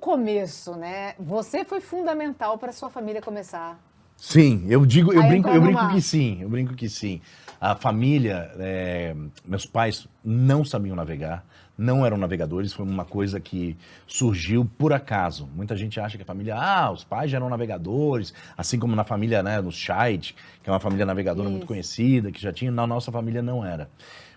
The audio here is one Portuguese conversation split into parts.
começo, né? Você foi fundamental para sua família começar. Sim, eu brinco mar. que sim, A família, meus pais não sabiam navegar, não eram navegadores, foi uma coisa que surgiu por acaso. Muita gente acha que a família, os pais já eram navegadores, assim como na família, né, no Scheid, que é uma família navegadora muito conhecida, que já tinha, na nossa família não era.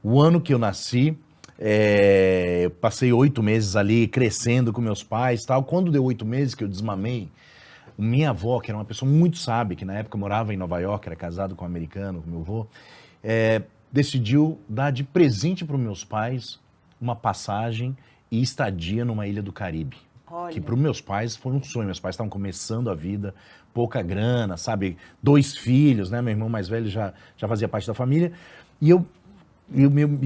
O ano que eu nasci, eu passei 8 meses ali crescendo com meus pais, tal. Quando deu 8 meses que eu desmamei, minha avó, que era uma pessoa muito sábia, que na época morava em Nova York, era casado com um americano, com meu avô, decidiu dar de presente para os meus pais uma passagem e estadia numa ilha do Caribe. Olha. Que para os meus pais foi um sonho. Meus pais estavam começando a vida, pouca grana, sabe? 2 filhos, né? Meu irmão mais velho já fazia parte da família. E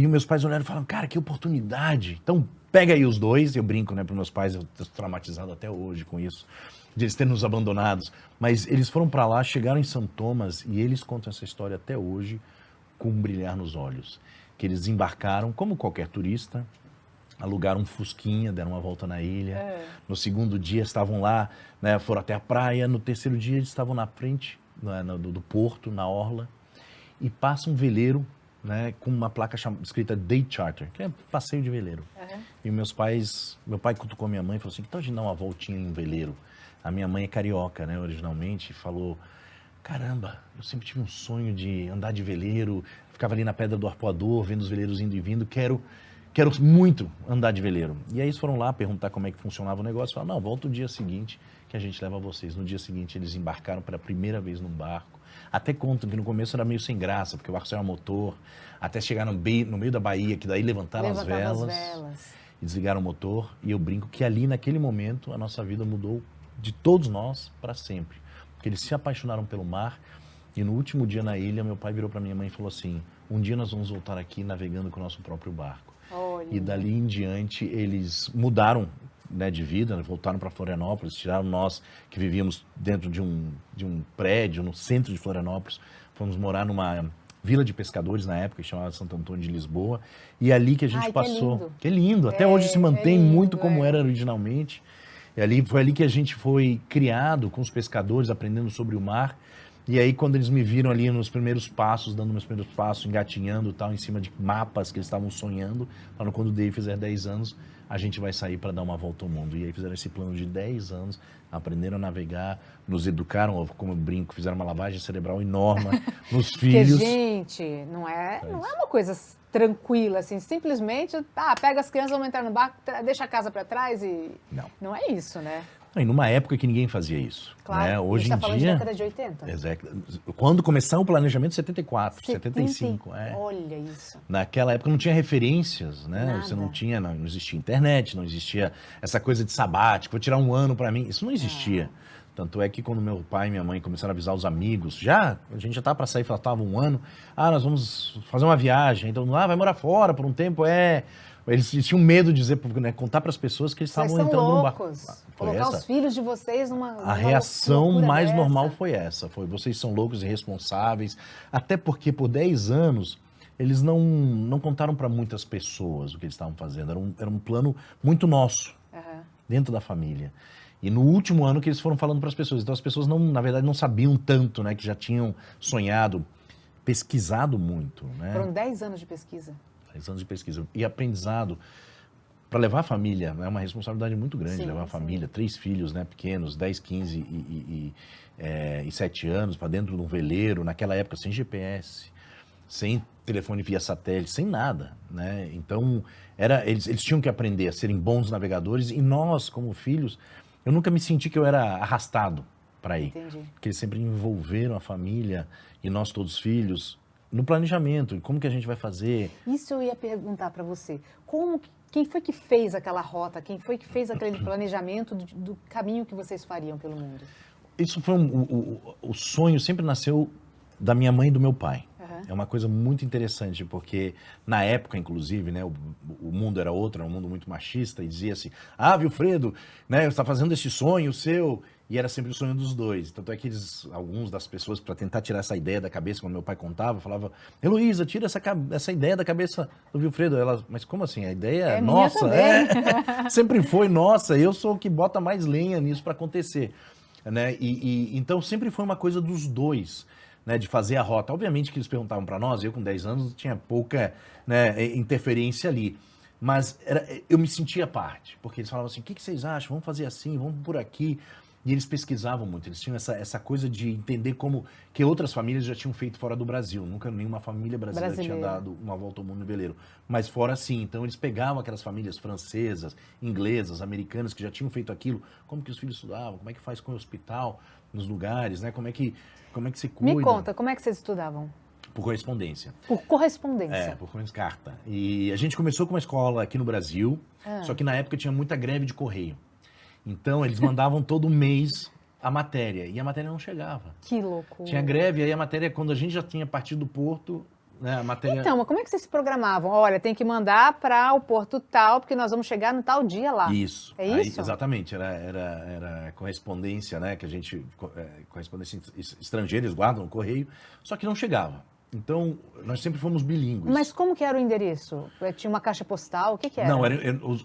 meus pais olharam e falaram, cara, que oportunidade. Então, pega aí os dois. Eu brinco, né, para meus pais, eu estou traumatizado até hoje com isso, de eles terem nos abandonados. Mas eles foram para lá, chegaram em São Tomás e eles contam essa história até hoje com um brilhar nos olhos. Que eles embarcaram, como qualquer turista, alugaram um fusquinha, deram uma volta na ilha. No segundo dia estavam lá, né, foram até a praia. No terceiro dia eles estavam na frente do porto, na orla, e passa um veleiro, né, com uma placa escrita Day Charter, que é passeio de veleiro. E meu pai cutucou minha mãe e falou assim, então a gente dá uma voltinha em um veleiro. A minha mãe é carioca, né, originalmente, e falou, caramba, eu sempre tive um sonho de andar de veleiro, ficava ali na Pedra do Arpoador, vendo os veleiros indo e vindo, quero muito andar de veleiro. E aí eles foram lá perguntar como é que funcionava o negócio, falaram, não, volta o dia seguinte que a gente leva vocês. No dia seguinte eles embarcaram pela primeira vez num barco. Até contam que no começo era meio sem graça, porque o barco saiu a motor, até chegar no meio da Baía, que daí levantaram as velas e desligaram o motor. E eu brinco que ali, naquele momento, a nossa vida mudou de todos nós para sempre. Porque eles se apaixonaram pelo mar e no último dia na ilha, meu pai virou para minha mãe e falou assim, um dia nós vamos voltar aqui navegando com o nosso próprio barco. Olha. E dali em diante eles mudaram, né, de vida, voltaram para Florianópolis, tiraram nós que vivíamos dentro de um prédio no centro de Florianópolis, fomos morar numa vila de pescadores na época, chamada Santo Antônio de Lisboa, e ali que a gente passou. Que lindo, até hoje se mantém muito como era originalmente. E foi ali que a gente foi criado com os pescadores, aprendendo sobre o mar. E aí, quando eles me viram ali nos primeiros passos, dando meus primeiros passos, engatinhando e tal, em cima de mapas que eles estavam sonhando, falaram, quando o Dave fizer 10 anos, a gente vai sair para dar uma volta ao mundo. E aí fizeram esse plano de 10 anos, aprenderam a navegar, nos educaram, como eu brinco, fizeram uma lavagem cerebral enorme nos filhos. Porque, gente, não é uma coisa tranquila, assim, simplesmente, pega as crianças, vão entrar no barco, deixa a casa para trás e... Não é isso, né? E numa época que ninguém fazia isso. Claro, né? Hoje a gente está falando de dia, década de 80. Quando começou o planejamento, 74, 75. Olha isso. Naquela época não tinha referências, né? Nada. Você não existia internet, não existia essa coisa de sabático, vou tirar um ano para mim, isso não existia. Tanto é que quando meu pai e minha mãe começaram a avisar os amigos, a gente já estava para sair, faltava um ano, nós vamos fazer uma viagem, então, vai morar fora por um tempo, Eles tinham medo de dizer, né, contar para as pessoas que eles estavam entrando no barco. Colocar os filhos de vocês numa A reação mais dessa. normal foi essa. Vocês são loucos e irresponsáveis. Até porque por 10 anos eles não contaram para muitas pessoas o que eles estavam fazendo. Era um plano muito nosso, dentro da família. E no último ano que eles foram falando para as pessoas. Então as pessoas, na verdade, não sabiam tanto, né, que já tinham sonhado, pesquisado muito. Né? Foram 10 anos de pesquisa. 10 anos de pesquisa e aprendizado para levar a família, é uma responsabilidade muito grande, levar a família, 3 filhos, né, pequenos, 10, 15 e 7 anos, para dentro de um veleiro, naquela época sem GPS, sem telefone via satélite, sem nada, né? Então eles tinham que aprender a serem bons navegadores e nós, como filhos, eu nunca me senti que eu era arrastado para ir, porque eles sempre envolveram a família e nós todos filhos no planejamento, como que a gente vai fazer. Isso eu ia perguntar para você. Quem foi que fez aquela rota? Quem foi que fez aquele planejamento do caminho que vocês fariam pelo mundo? Isso foi o sonho sempre nasceu da minha mãe e do meu pai. É uma coisa muito interessante, porque na época, inclusive, né, o mundo era outro, era um mundo muito machista, e dizia assim, Vilfredo, né, você está fazendo esse sonho seu. E era sempre o sonho dos dois. Tanto é que alguns das pessoas, para tentar tirar essa ideia da cabeça, quando meu pai contava, falava, Heloísa, tira essa ideia da cabeça do Vilfredo. Ela, mas como assim? A ideia é nossa? Sempre foi nossa. Eu sou o que bota mais lenha nisso para acontecer. Né? Então sempre foi uma coisa dos dois, né, de fazer a rota. Obviamente que eles perguntavam para nós, eu com 10 anos tinha pouca, né, interferência ali. Mas eu me sentia parte, porque eles falavam assim, o que vocês acham? Vamos fazer assim, vamos por aqui. E eles pesquisavam muito, eles tinham essa coisa de entender como que outras famílias já tinham feito fora do Brasil. Nunca nenhuma família brasileira tinha dado uma volta ao mundo no veleiro. Mas fora sim, então eles pegavam aquelas famílias francesas, inglesas, americanas, que já tinham feito aquilo. Como que os filhos estudavam, como é que faz com o hospital, nos lugares, né? Como é que se cuida. Me conta, como é que vocês estudavam? Por correspondência. Por correspondência? Por carta. E a gente começou com uma escola aqui no Brasil, só que na época tinha muita greve de correio. Então, eles mandavam todo mês a matéria, e a matéria não chegava. Que loucura. Tinha greve, aí a matéria, quando a gente já tinha partido do porto, né, a matéria... Então, mas como é que vocês se programavam? Olha, tem que mandar para o porto tal, porque nós vamos chegar no tal dia lá. Isso. É isso? Aí, exatamente, era correspondência, né, que a gente... correspondência estrangeira, eles guardam no correio, só que não chegava. Então, nós sempre fomos bilíngues. Mas como que era o endereço? Tinha uma caixa postal? O que era? Não,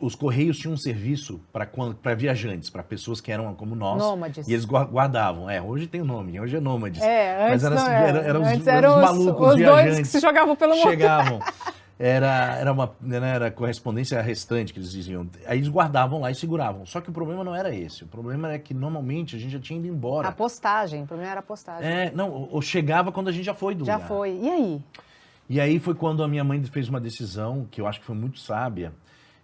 os Correios tinham um serviço para viajantes, para pessoas que eram como nós. Nômades. E eles guardavam. Hoje tem nome, hoje é nômades. Antes mas eram os malucos, os viajantes. Dois que se jogavam pelo mundo. Chegavam. Era correspondência restante que eles diziam. Aí eles guardavam lá e seguravam. Só que o problema não era esse. O problema era que normalmente a gente já tinha ido embora. A postagem, o problema era a postagem. Ou chegava quando a gente já foi do lugar. Já foi. E aí? E aí foi quando a minha mãe fez uma decisão, que eu acho que foi muito sábia,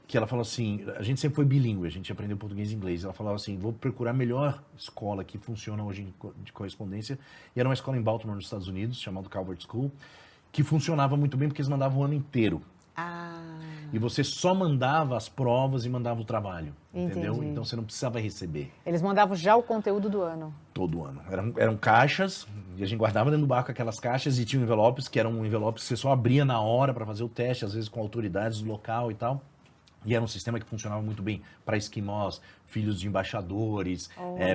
que ela falou assim, a gente sempre foi bilíngue, a gente aprendeu português e inglês. Ela falava assim, vou procurar a melhor escola que funciona hoje de correspondência. E era uma escola em Baltimore, nos Estados Unidos, chamada Calvert School, que funcionava muito bem porque eles mandavam o ano inteiro. E você só mandava as provas e mandava o trabalho, entendeu? Então você não precisava receber. Eles mandavam já o conteúdo do ano? Todo ano. Eram caixas, e a gente guardava dentro do barco aquelas caixas e tinha envelopes, que eram envelopes que você só abria na hora para fazer o teste, às vezes com autoridades do local e tal. E era um sistema que funcionava muito bem para esquimós, filhos de embaixadores,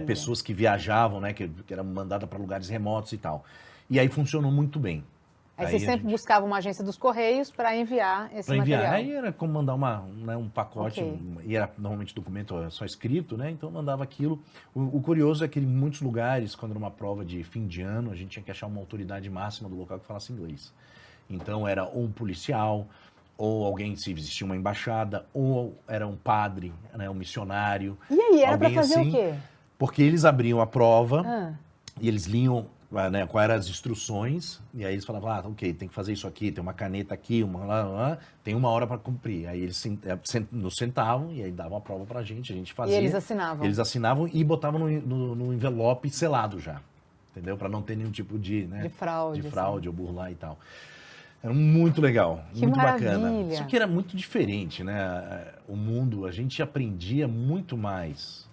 pessoas que viajavam, né, que eram mandadas para lugares remotos e tal. E aí funcionou muito bem. Aí você sempre buscava uma agência dos Correios para enviar esse material. Aí era como mandar um pacote, e era normalmente documento só escrito, né? Então mandava aquilo. O curioso é que em muitos lugares, quando era uma prova de fim de ano, a gente tinha que achar uma autoridade máxima do local que falasse inglês. Então era ou um policial, ou alguém, se existia uma embaixada, ou era um padre, né, um missionário. E aí, era para fazer assim, o quê? Porque eles abriam a prova e eles liam, né, quais eram as instruções, e aí eles falavam, ok, tem que fazer isso aqui, tem uma caneta aqui, tem uma hora para cumprir. Aí eles nos sentavam e aí davam a prova pra gente, a gente fazia. E eles assinavam? Eles assinavam e botavam no envelope selado já, entendeu? Para não ter nenhum tipo de, né, de fraude ou burlar e tal. Era muito legal, que muito maravilha. Bacana. Isso que era muito diferente, né? O mundo, a gente aprendia muito mais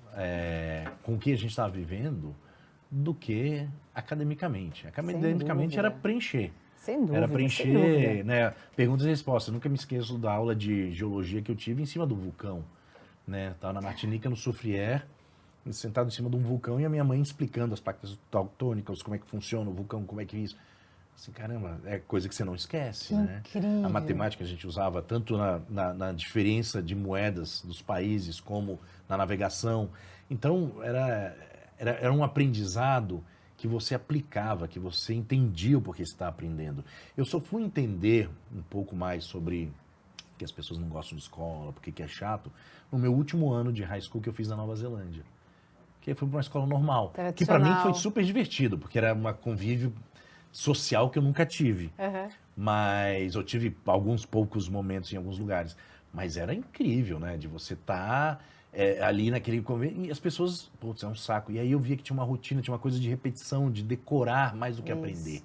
com o que a gente estava vivendo do que academicamente. Academicamente era preencher. Sem dúvida. Era preencher, né, perguntas e respostas. Eu nunca me esqueço da aula de geologia que eu tive em cima do vulcão. Né? Estava na Martinica, no Soufrière, sentado em cima de um vulcão e a minha mãe explicando as placas tectônicas, como é que funciona o vulcão, como é que isso. Assim, caramba, é coisa que você não esquece, né? Incrível. A matemática a gente usava tanto na diferença de moedas dos países como na navegação. Então, era um aprendizado que você aplicava, que você entendia o porquê você está aprendendo. Eu só fui entender um pouco mais sobre que as pessoas não gostam de escola, porque que é chato, no meu último ano de high school que eu fiz na Nova Zelândia. Que foi para uma escola normal. Que para mim foi super divertido, porque era um convívio social que eu nunca tive. Mas eu tive alguns poucos momentos em alguns lugares. Mas era incrível, né? De você estar ali naquele convívio e as pessoas, putz, é um saco. E aí eu via que tinha uma rotina, tinha uma coisa de repetição, de decorar mais do que aprender.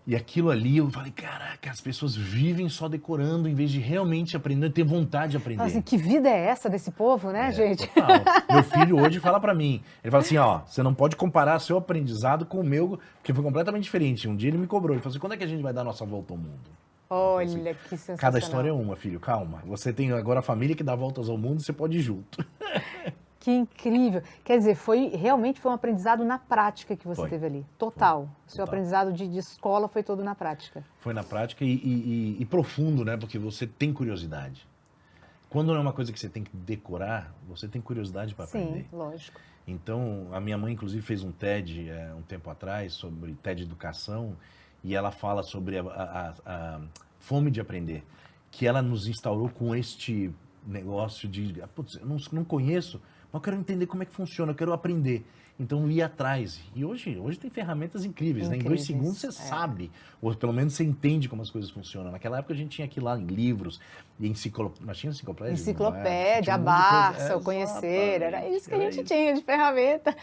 E aquilo ali, eu falei, caraca, as pessoas vivem só decorando em vez de realmente aprender, ter vontade de aprender. Assim, que vida é essa desse povo, né, gente? Total. Meu filho hoje fala pra mim, ele fala assim, ó, você não pode comparar seu aprendizado com o meu, porque foi completamente diferente. Um dia ele me cobrou, ele falou assim, quando é que a gente vai dar a nossa volta ao mundo? Olha, assim, que sensacional. Cada história é uma, filho, calma. Você tem agora a família que dá voltas ao mundo, você pode ir junto. Que incrível. Quer dizer, realmente foi um aprendizado na prática que você teve ali. Total. O seu aprendizado de escola foi todo na prática. Foi na prática e profundo, né? Porque você tem curiosidade. Quando não é uma coisa que você tem que decorar, você tem curiosidade para aprender. Sim, lógico. Então, a minha mãe, inclusive, fez um TED um tempo atrás, sobre TED Educação, e ela fala sobre a fome de aprender, que ela nos instaurou com este negócio de, putz, eu não conheço, mas eu quero entender como é que funciona, eu quero aprender. Então, ir atrás. E hoje tem ferramentas incríveis, né? Em 2 segundos você sabe, ou pelo menos você entende como as coisas funcionam. Naquela época a gente tinha que ir lá em livros, e enciclopédia. Mas tinha enciclopédia? Enciclopédia, a Barça, o Conhecer, era isso que a gente tinha de ferramenta.